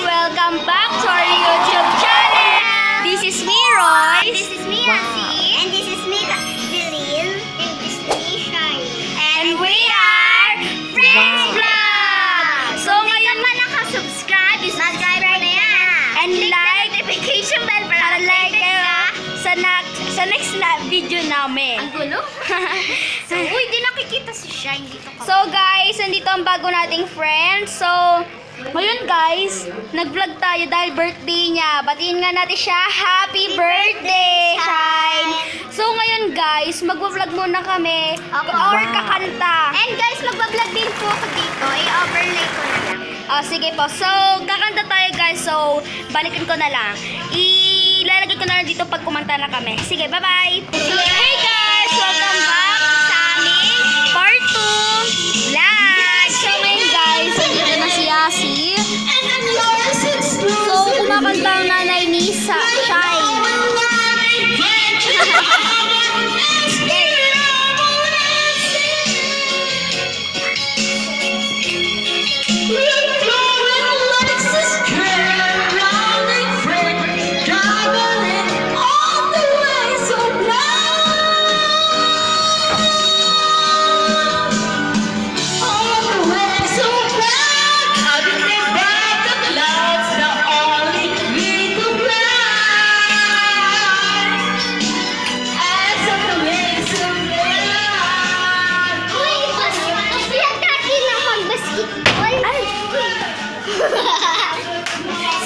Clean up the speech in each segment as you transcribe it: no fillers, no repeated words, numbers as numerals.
Welcome back to our YouTube channel! This is me, Royce. This is me, Asi. And this is me, Zilin. And this is me, Shai. And we are Friends Vlog! So ngayon pa nakasubscribe, subscribe mo na yan. and like Notification bell para like kayo sa next na video namin. Ang gulo. So, uy, di nakikita si Shai dito ka. So guys, nandito ang bago nating friend. So, ngayon guys, nag-vlog tayo dahil birthday niya. Batiin nga natin siya, happy birthday, Shine! So ngayon guys, mag-vlog muna kami or kakanta. And guys, magbablog din po ako dito. I-overlay ko na lang. Sige po, so kakanta tayo guys. So, balikan ko na lang. Ilalagay ko na lang dito pag kumanta na kami. Sige, bye-bye! Hey guys! Welcome back sa aming part 2 vlog! So ngayon guys, nandito na si Asi. So, kumakanta ang nanay ni Shine.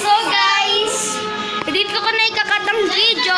So guys, dito ko na ikakatang video.